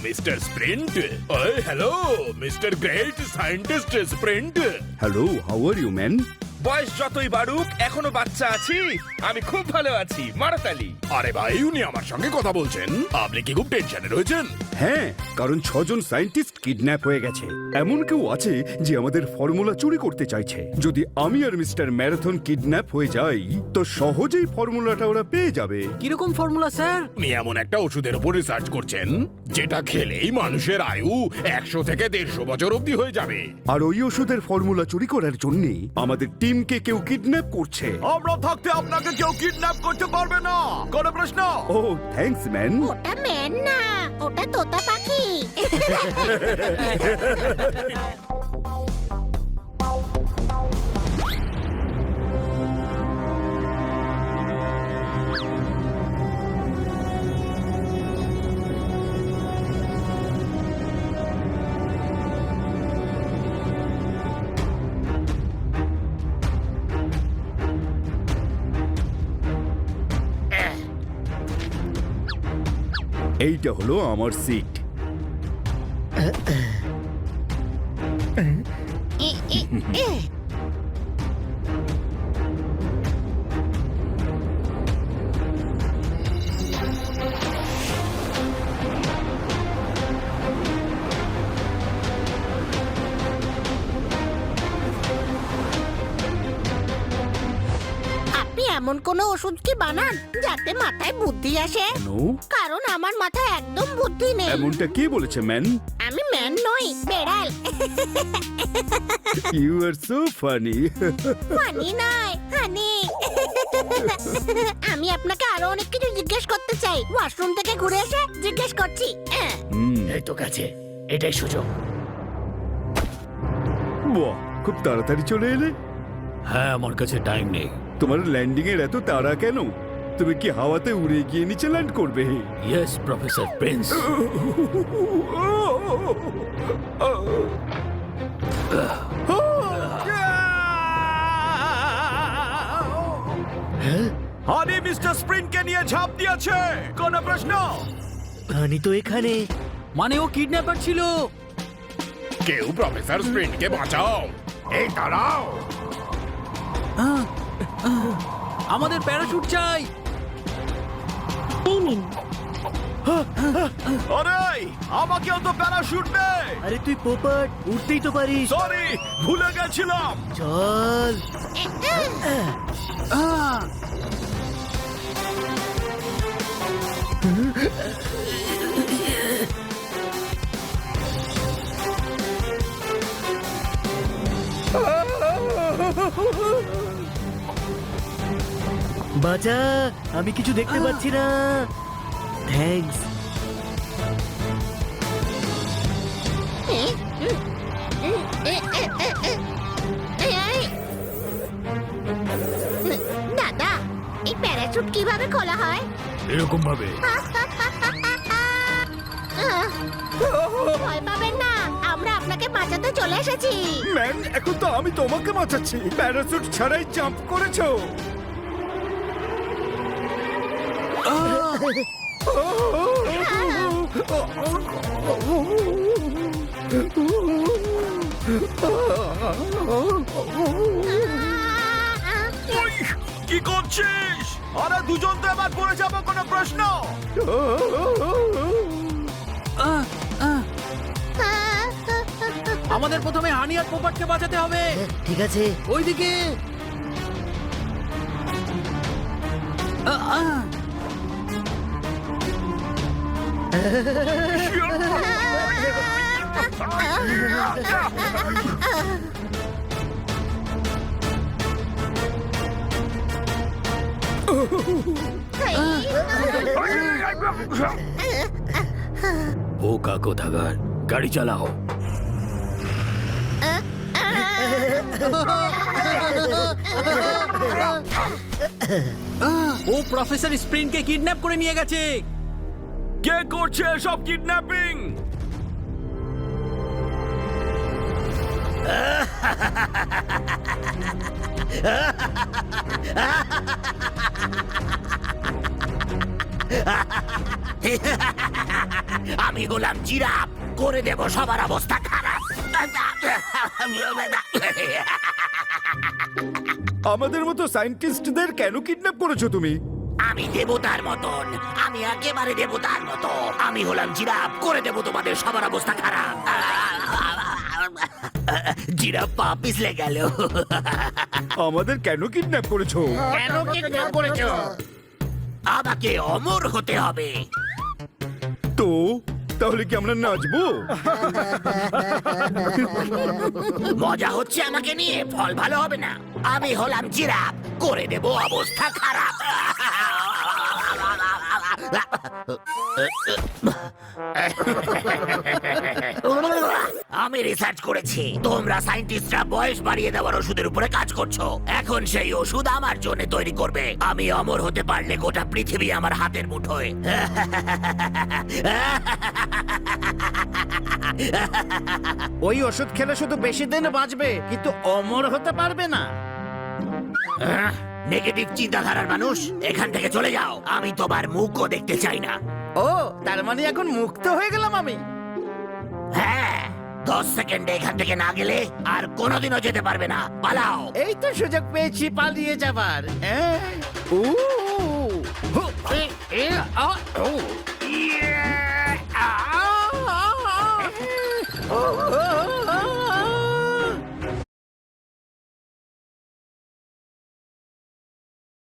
Mister Sprint. Hello mister great scientist Sprint. Hello, how are you man? বয়স যতই বাড়ুক এখনো বাচ্চা আছি। আমি খুব ভালো আছি, মারাতালি। আরে ভাই, উনি আমার সঙ্গে কথা বলছেন। আপনি কি খুব টেনশনে রয়েছেন? হ্যাঁ, কারণ 6 জন সায়েন্টিস্ট কিডন্যাপ হয়ে গেছে। এমন কেউ আছে যে আমাদের ফর্মুলা চুরি করতে চাইছে। যদি আমি আর মিস্টার ম্যারাথন কিডন্যাপ হয়ে যাই তো সহজেই ফর্মুলাটা ওরা পেয়ে যাবে। কিরকম ফর্মুলা স্যার? উনি এমন একটা ওষুধের উপর রিসার্চ করছেন যেটা খেলেই মানুষের আয়ু 100 থেকে 150 বছর অবধি হয়ে যাবে। আর ওই ওষুধের ফর্মুলা চুরি করার জন্য আমাদের টিমকে কেউ কিডন্যাপ করছে। আমরা থাকতে আপনাকে কেউ কিডন্যাপ করতে পারবে না। কোনো প্রশ্ন? ও থ্যাঙ্কস ম্যান। ওটা ম্যান না, ওটা তোতা পাখি। এইটা হলো আমার সিট। আপনি এমন কোন ওষুধ কি বানান যাতে মাথায় বুদ্ধি আসে? নো, কারণ আমার মাথায় একদম বুদ্ধি নেই। এমনটা কে বলেছে ম্যান? আমি ম্যান নই, বেড়াল। You are so funny. Funny নয়, হানি। আমি আপনাকে আরো অনেক কিছু জিজ্ঞেস করতে চাই। ওয়াশরুম থেকে ঘুরে এসে জিজ্ঞেস করছি। এই তো কাছে, এটাই সুযোগ। বাহ, খুব তাড়াতাড়ি চলে এলে। হ্যাঁ, আমার কাছে টাইম নেই। তোমার ল্যান্ডিং এর এত তাড়া কেন? তুমি কি হাওয়াতে উড়ে গিয়ে নিচে ল্যান্ড করবে? Yes professor prince. Honey mister স্প্রিন্টকে নিয়ে ঝাঁপ দিয়েছে। কোনো প্রশ্ন? হানি তো এখানে, মানে ও কিডন্যাপার ছিল। কেউ প্রফেসর স্প্রিন্টকে বাঁচাও। এই দাঁড়াও। আমাদের প্যারাশুট চাই। আরে আমাকেও তো প্যারাশুট নেই। আরে তুই পোপট, উঠতেই তো পারিস। সরি, ভুলে গেছিলাম। চল। বাঁচা, আমি কিছু দেখতে পাচ্ছি না। থ্যাঙ্কস। দাদা, এই প্যারাশুট কিভাবে খোলা হয়? এরকম ভাবে। ভয় পাবেন না, আমরা আপনাকে বাঁচাতে চলে এসেছি। ম্যান, এখন তো আমি তোমাকে বাঁচাচ্ছি। প্যারাসুট ছাড়াই জাম্প করেছো। কি করছিস? আরে দুজন তো এবার পড়ে যাবো। কোনো প্রশ্ন? আমাদের প্রথমে হানি আর পোপটকে বাঁচাতে হবে। ঠিক আছে, ওইদিকে। বোকা কোথাকার, গাড়ি চালাও। ও প্রফেসর স্প্রিন্টকে কিডন্যাপ করে নিয়ে গেছে। কে করছে সব কিডন্যাপিং? আমি হলাম জিরাফ, করে দেব সবার অবস্থা খারাপ। আমাদের মতো সায়েন্টিস্টদের কেন কিডন্যাপ করেছো তুমি? আমি দেবতার মতন, আমি একেবারে দেবতার মতো। আমি হলাম জিরাফ, করে দেব তোমাদের সবার অবস্থা খারাপ। জিরাফ পা পিছলে গেল। আমাদের কেন কিডন্যাপ করেছো? কেন কিডন্যাপ করেছো? আমাকে অমর হতে হবে। তো তাহলে কি আমরা নাচবো? মজা হচ্ছে আমাকে নিয়ে, ফল ভালো হবে না। আমি হলাম জিরাফ, করে দেব অবস্থা খারাপ। আমি রিসার্চ করেছি, তোমরা সায়েন্টিস্টরা বয়স বাড়িয়ে দেওয়ার ওষুধের উপরে কাজ করছো। এখন সেই ওষুধ আমার জন্য তৈরি করবে। আমি অমর হতে পারলে গোটা পৃথিবী আমার হাতের মুঠোয়। ওই ওষুধ খেলে শুধু বেশি দিন বাঁচবে, কিন্তু অমর হতে পারবে না। নেগেটিভ চিন্তাধারার মানুষ, এখান থেকে চলে যাও। আমি তোমার মুখও দেখতে চাই না। ও, তার মানে এখন মুক্ত হয়ে গেলাম আমি। হ্যাঁ, 10 সেকেন্ডে এখান থেকে না গেলে আর কোনোদিনও যেতে পারবে না। পালাও। এই তো সুযোগ পেয়েছি পালিয়ে যাবার। ও, হু, এ, আ, ও।